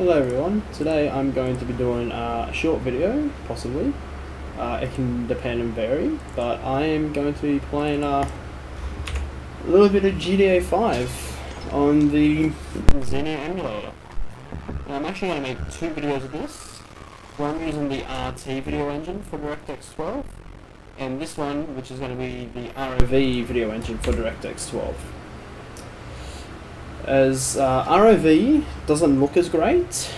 Hello everyone, today I'm going to be doing a short video, possibly. It can depend and vary, but I am going to be playing a little bit of GTA 5 on the Xenia Emulator. Now, I'm actually going to make two videos of this. One using the RT video engine for Directx 12, and this one, which is going to be the ROV video engine for Directx 12. As ROV doesn't look as great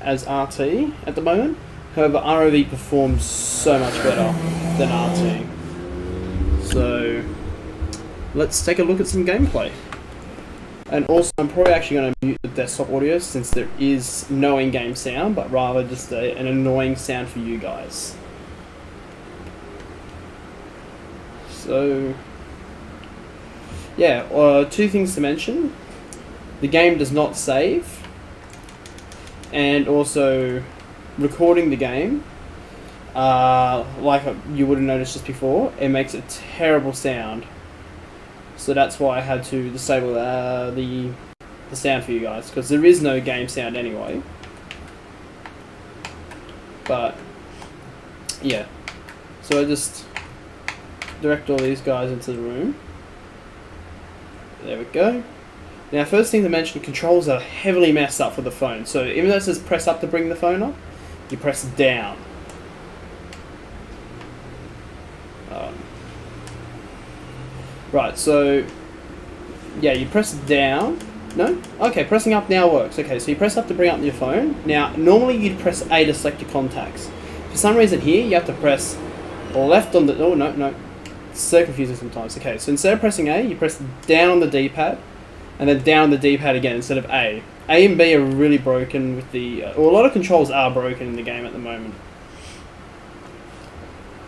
as RT at the moment, however ROV performs so much better than RT. So let's take a look at some gameplay. And also I'm probably actually going to mute the desktop audio since there is no in-game sound, but rather just an annoying sound for you guys. So yeah, two things to mention. The game does not save, and also recording the game, like you would have noticed just before, it makes a terrible sound. So that's why I had to disable the sound for you guys, because there is no game sound anyway. But yeah, so I just direct all these guys into the room. There we go. Now, first thing to mention, controls are heavily messed up for the phone. So even though it says press up to bring the phone up, you press down. Right, so yeah, you press down. No? Okay, pressing up now works. Okay, so you press up to bring up your phone. Now, normally you'd press A to select your contacts. For some reason here, you have to press left on the... Oh, no. It's so confusing sometimes. Okay, so instead of pressing A, you press down on the D-pad, and then down the D-pad again instead of A. A and B are really broken with the... well, a lot of controls are broken in the game at the moment.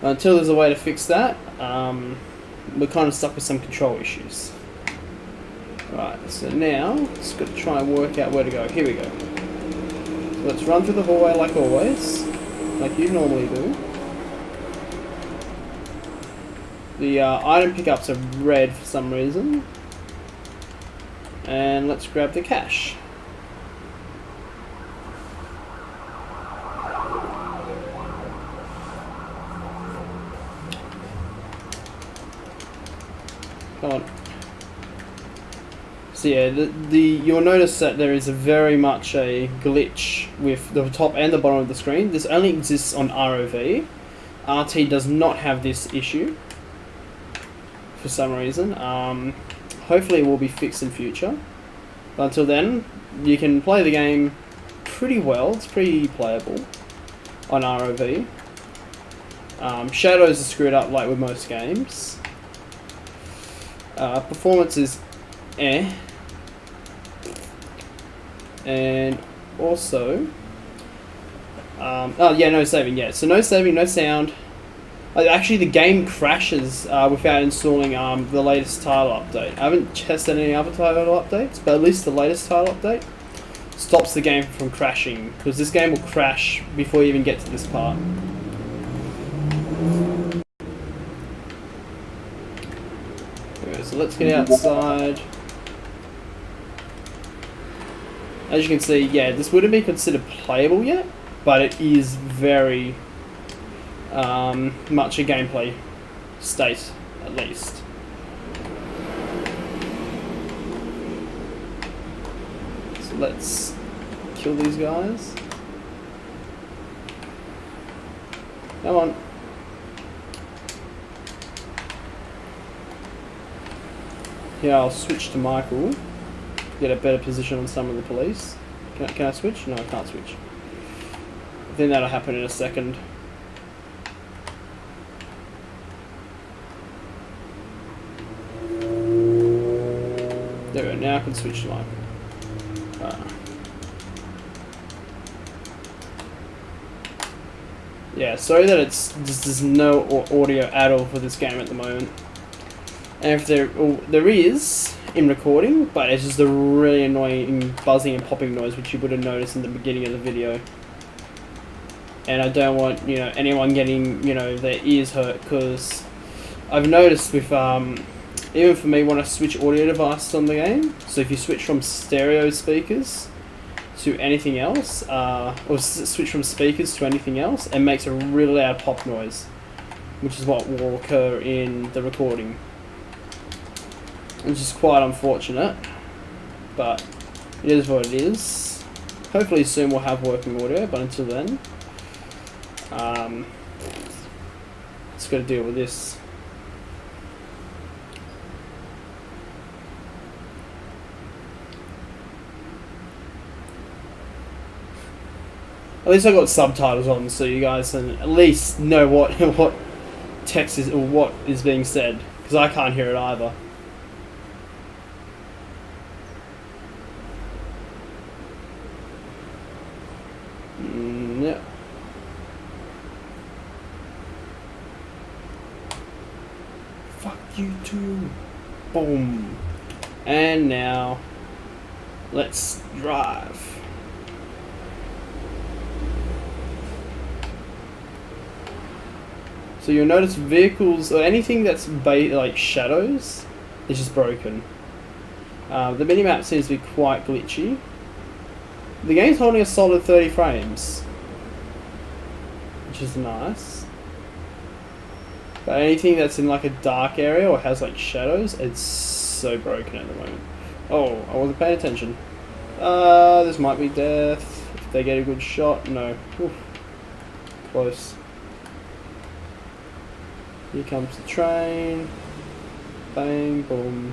Until there's a way to fix that, we're kind of stuck with some control issues. Right, so now, let's got to try and work out where to go. Here we go. So let's run through the hallway like always, like you normally do. The item pickups are red for some reason. And let's grab the cash. Come on. So yeah, you'll notice that there is very much a glitch with the top and the bottom of the screen. This only exists on ROV. RT does not have this issue for some reason. Hopefully it will be fixed in future. But until then, you can play the game pretty well. It's pretty playable on ROV. Shadows are screwed up like with most games. Performance is eh. And also... oh yeah, no saving yet. So no saving, no sound. Actually, the game crashes without installing the latest title update. I haven't tested any other title updates, but at least the latest title update stops the game from crashing, because this game will crash before you even get to this part. Okay, so let's get outside. As you can see, yeah, this wouldn't be considered playable yet, but it is very... much a gameplay state, at least. So let's kill these guys. Come on. Yeah, I'll switch to Michael. Get a better position on some of the police. Can I switch? No, I can't switch. I think that'll happen in a second. There we go, now I can switch to Michael. Yeah, sorry that there's no audio at all for this game at the moment. And if there is in recording, but it's just a really annoying buzzing and popping noise, which you would have noticed in the beginning of the video. And I don't want, anyone getting, their ears hurt, because I've noticed with even for me when I switch audio devices on the game, so if you switch from stereo speakers to anything else, or switch from speakers to anything else, and makes a really loud pop noise, which is what will occur in the recording, which is quite unfortunate, but it is what it is. Hopefully soon we'll have working audio, but until then, just got to deal with this. At least I got subtitles on, so you guys can at least know what what text is or what is being said, because I can't hear it either. Yeah. Fuck you too. Boom. And now, let's drive. So you'll notice vehicles or anything that's like shadows is just broken. The minimap seems to be quite glitchy. The game's holding a solid 30 frames, which is nice. But anything that's in like a dark area or has like shadows, it's so broken at the moment. Oh, I wasn't paying attention. This might be death. If they get a good shot, no. Oof. Close. Here comes the train. Bang, boom.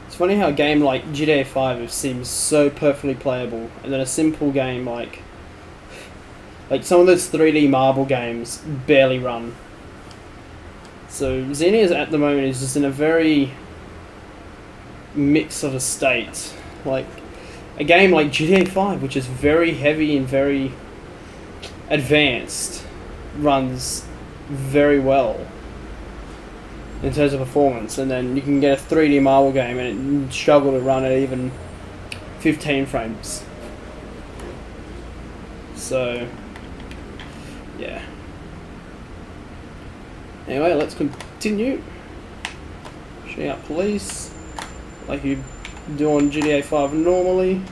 It's funny how a game like GTA 5 seems so perfectly playable, and then a simple game like some of those 3D marble games barely run. So Xenia at the moment is just in a very mix of a state. Like a game like GTA 5, which is very heavy and very advanced, runs very well in terms of performance, and then you can get a 3D marble game and it struggle to run at even 15 frames. So yeah. Anyway, let's continue. Shooting up police like you do on GTA 5 normally.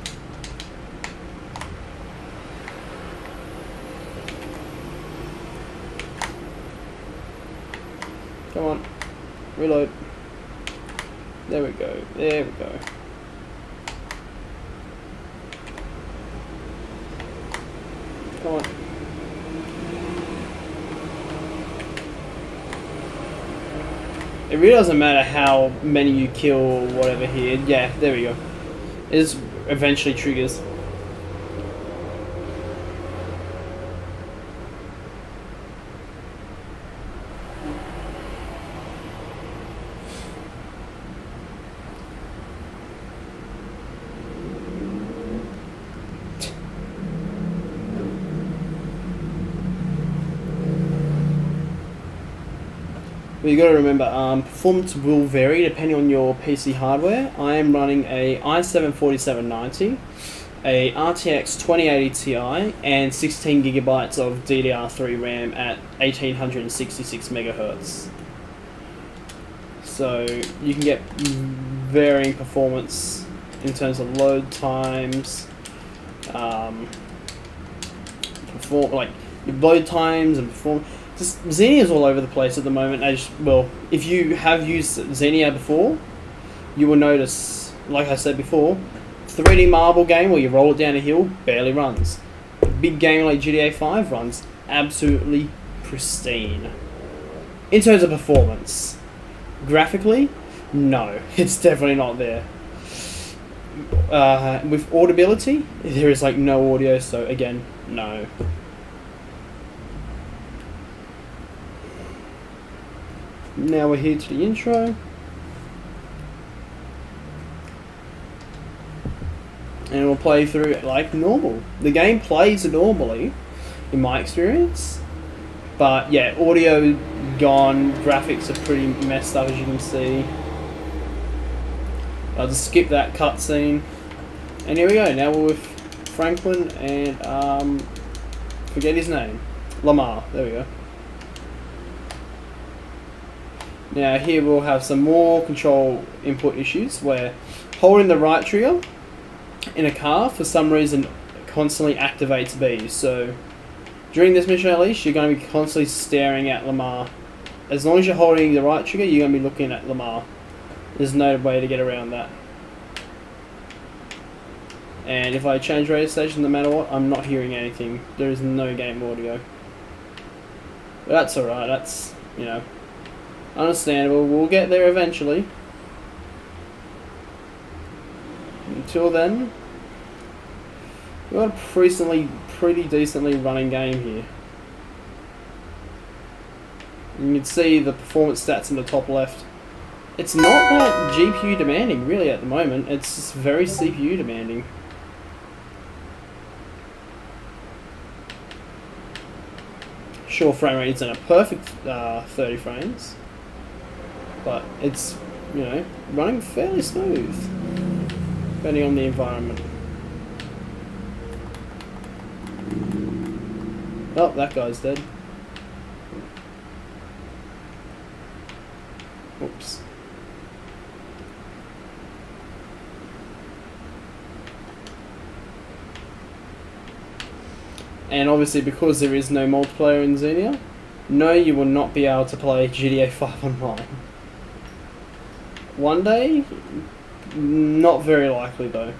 Come on, reload. There we go, there we go. Come on. It really doesn't matter how many you kill or whatever here. Yeah, there we go. It eventually triggers. But you got to remember, performance will vary depending on your PC hardware. I am running a i7-4790, a RTX 2080 Ti, and 16GB of DDR3 RAM at 1866 MHz. So you can get varying performance in terms of load times, like your load times and performance. Xenia's all over the place at the moment. Well, if you have used Xenia before, you will notice, like I said before, 3D marble game where you roll it down a hill barely runs. A big game like GTA 5 runs absolutely pristine. In terms of performance, graphically, no, it's definitely not there. With audibility, there is like no audio, so again, no. Now we're here to the intro. And we'll play through it like normal. The game plays normally, in my experience. But yeah, audio gone, graphics are pretty messed up as you can see. I'll just skip that cutscene. And here we go, now we're with Franklin and forget his name. Lamar. There we go. Now here we'll have some more control input issues where holding the right trigger in a car for some reason constantly activates B. So during this mission at least, you're going to be constantly staring at Lamar. As long as you're holding the right trigger, you're going to be looking at Lamar. There's no way to get around that. And if I change radio station, no matter what, I'm not hearing anything. There is no game audio. But that's alright, that's, you know, understandable. We'll get there eventually. Until then, we've got a pretty decently running game here. You can see the performance stats in the top left. It's not that GPU demanding really at the moment, it's just very CPU demanding. Sure, frame rate isn't a perfect 30 frames, but it's, you know, running fairly smooth, depending on the environment. Oh, that guy's dead. Oops. And obviously, because there is no multiplayer in Xenia, no, you will not be able to play GTA 5 online. One day, not very likely though.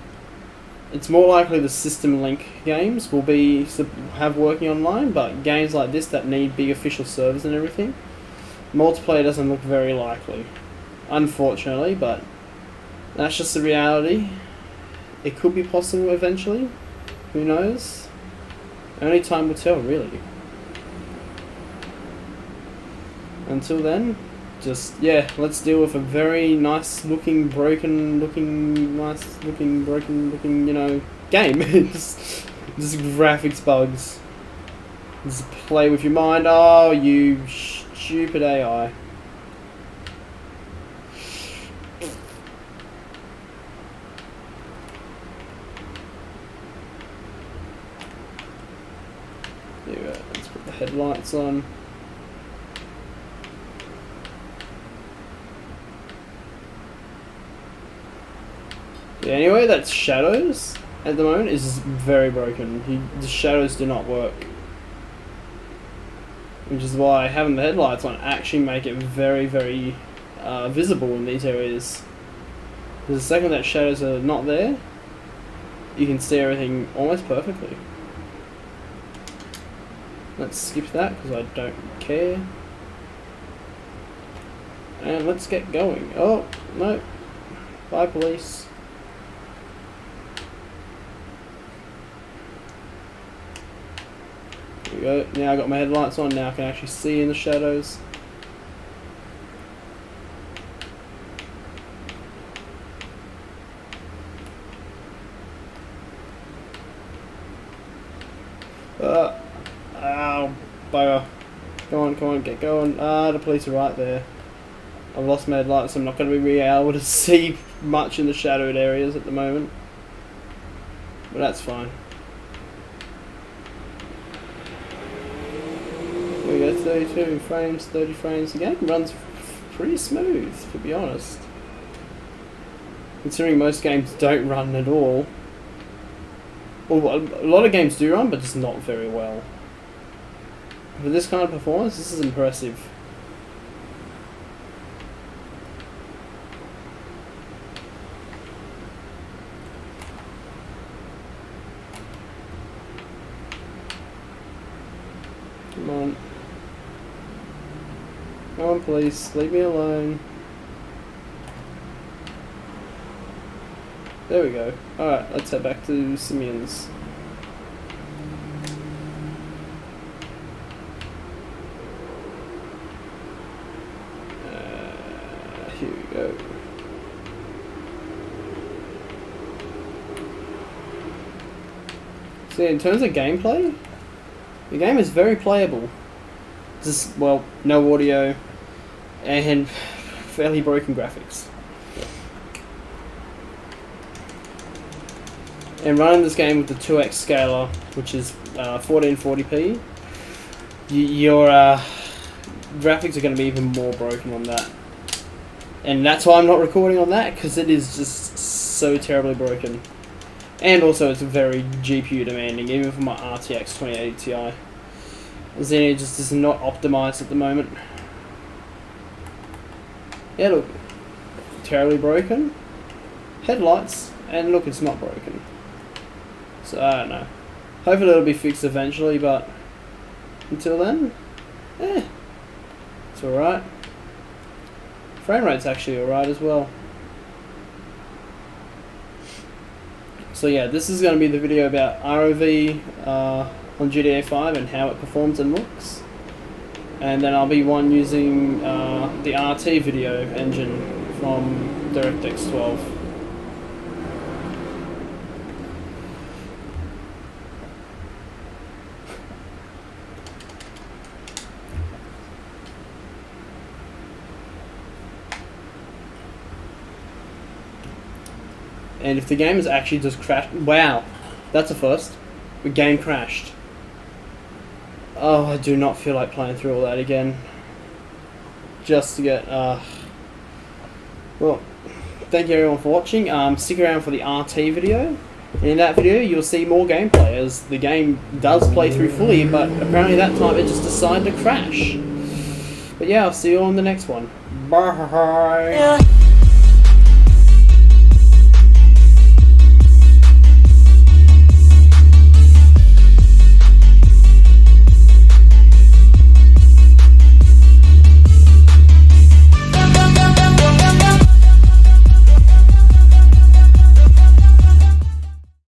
It's more likely the System Link games will have working online, but games like this that need big official servers and everything, multiplayer doesn't look very likely. Unfortunately, but that's just the reality. It could be possible eventually. Who knows? Only time will tell, really. Until then, just, yeah, let's deal with a very nice looking, broken looking, you know, game. just graphics bugs. Just play with your mind. Oh, you stupid AI. There we go. Let's put the headlights on. Yeah, anyway, that's shadows at the moment is very broken. The shadows do not work. Which is why having the headlights on actually make it very, very visible in these areas. Because the second that shadows are not there, you can see everything almost perfectly. Let's skip that because I don't care. And let's get going. Oh, no. Bye, police. There we go. Now I got my headlights on. Now I can actually see in the shadows. Ow, bugger. Come on, get going. The police are right there. I've lost my headlights, so I'm not going to be able to see much in the shadowed areas at the moment. But that's fine. There we go, 32 frames, 30 frames. The game runs pretty smooth, to be honest. Considering most games don't run at all. Well, a lot of games do run, but just not very well. For this kind of performance, this is impressive. Come on. Come on, please. Leave me alone. There we go. Alright, let's head back to Simeon's. Here we go. So in terms of gameplay, the game is very playable. Just, well, no audio and fairly broken graphics. And running this game with the 2x scaler, which is 1440p, your graphics are going to be even more broken on that. And that's why I'm not recording on that, because it is just so terribly broken. And also it's very GPU demanding, even for my RTX 2080 Ti. Xenia just is not optimized at the moment. Yeah, look, terribly broken. Headlights, and look, it's not broken. So I don't know. Hopefully it'll be fixed eventually, but until then, it's alright. Frame rate's actually alright as well. So yeah, this is going to be the video about ROV on GTA 5 and how it performs and looks. And then I'll be using the RT video engine from DirectX 12. And if the game has actually just crashed... Wow, that's a first. The game crashed. Oh, I do not feel like playing through all that again. Just to get... Well, thank you everyone for watching. Stick around for the RT video. And in that video, you'll see more gameplay, as the game does play through fully, but apparently that time it just decided to crash. But yeah, I'll see you on the next one. Bye!